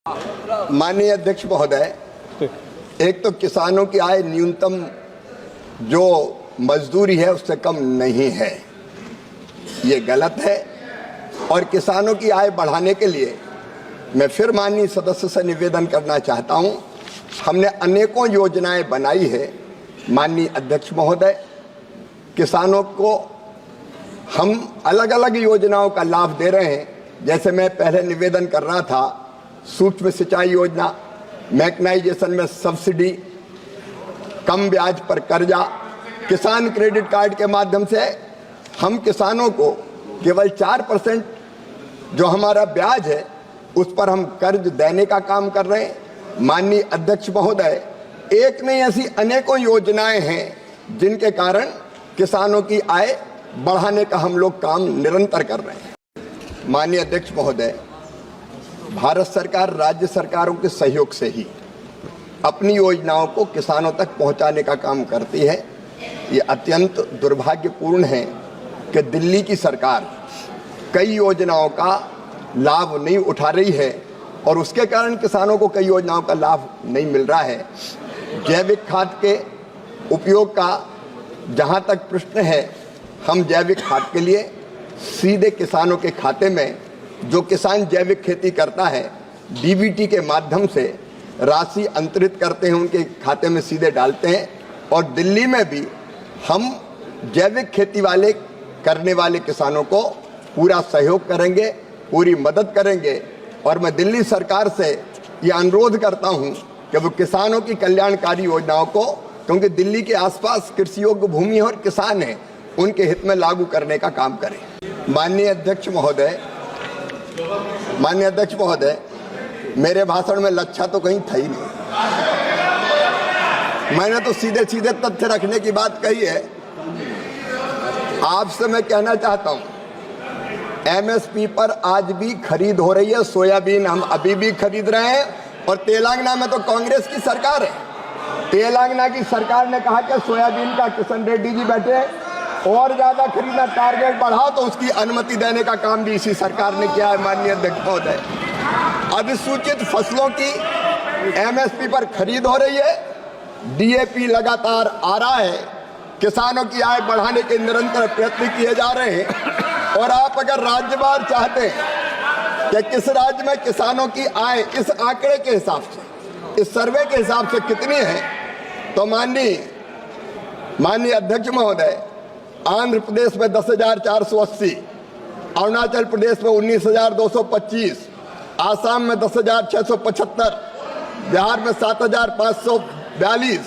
माननीय अध्यक्ष महोदय, एक तो किसानों की आय न्यूनतम जो मजदूरी है उससे कम नहीं है, ये गलत है। और किसानों की आय बढ़ाने के लिए मैं फिर माननीय सदस्य से निवेदन करना चाहता हूं। हमने अनेकों योजनाएं बनाई है माननीय अध्यक्ष महोदय। किसानों को हम अलग अलग योजनाओं का लाभ दे रहे हैं। जैसे मैं पहले निवेदन कर रहा था, सूक्ष्म सिंचाई योजना, मैकेनाइजेशन में सब्सिडी, कम ब्याज पर कर्जा, किसान क्रेडिट कार्ड के माध्यम से हम किसानों को केवल 4% जो हमारा ब्याज है उस पर हम कर्ज देने का काम कर रहे हैं। माननीय अध्यक्ष महोदय, एक नहीं ऐसी अनेकों योजनाएं हैं जिनके कारण किसानों की आय बढ़ाने का हम लोग काम निरंतर कर रहे हैं। माननीय अध्यक्ष महोदय, भारत सरकार राज्य सरकारों के सहयोग से ही अपनी योजनाओं को किसानों तक पहुंचाने का काम करती है। ये अत्यंत दुर्भाग्यपूर्ण है कि दिल्ली की सरकार कई योजनाओं का लाभ नहीं उठा रही है और उसके कारण किसानों को कई योजनाओं का लाभ नहीं मिल रहा है। जैविक खाद के उपयोग का जहां तक प्रश्न है, हम जैविक खाद के लिए सीधे किसानों के खाते में, जो किसान जैविक खेती करता है, डीबीटी के माध्यम से राशि अंतरित करते हैं, उनके खाते में सीधे डालते हैं। और दिल्ली में भी हम जैविक खेती करने वाले किसानों को पूरा सहयोग करेंगे, पूरी मदद करेंगे। और मैं दिल्ली सरकार से ये अनुरोध करता हूं कि वो किसानों की कल्याणकारी योजनाओं को, क्योंकि दिल्ली के आसपास कृषि योग्य भूमि और किसान हैं, उनके हित में लागू करने का काम करें। माननीय अध्यक्ष महोदय, मेरे भाषण में लच्छा तो कहीं था ही नहीं। मैंने तो सीधे सीधे तथ्य रखने की बात कही है। आपसे मैं कहना चाहता हूं, एमएसपी पर आज भी खरीद हो रही है। सोयाबीन हम अभी भी खरीद रहे हैं। और तेलंगाना में तो कांग्रेस की सरकार है। तेलंगाना की सरकार ने कहा कि सोयाबीन का किशन रेड्डी जी बैठे और ज्यादा खरीदना, टारगेट बढ़ाओ, तो उसकी अनुमति देने का काम भी इसी सरकार ने किया है। माननीय अध्यक्ष महोदय, अधिसूचित फसलों की एमएसपी पर खरीद हो रही है। डीएपी लगातार आ रहा है। किसानों की आय बढ़ाने के निरंतर प्रयत्न किए जा रहे हैं। और आप अगर राज्यवार चाहते हैं कि किस राज्य में किसानों की आय इस आंकड़े के हिसाब से, इस सर्वे के हिसाब से कितनी है, तो माननीय अध्यक्ष महोदय, आंध्र प्रदेश में 10,480, अरुणाचल प्रदेश में 19,225, आसाम में 10,675, बिहार में 7,542,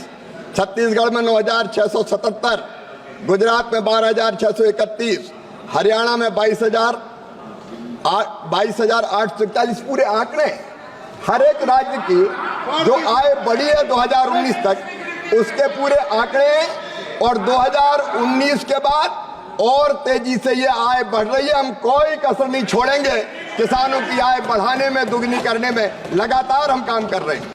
छत्तीसगढ़ में 9,677, गुजरात में 12,631, हरियाणा में 22,841। पूरे आंकड़े, हर एक राज्य की जो आय बढ़ी है 2019 तक, उसके पूरे आंकड़े। और 2019 के बाद और तेजी से ये आय बढ़ रही है। हम कोई कसर नहीं छोड़ेंगे। किसानों की आय बढ़ाने में, दुगनी करने में लगातार हम काम कर रहे हैं।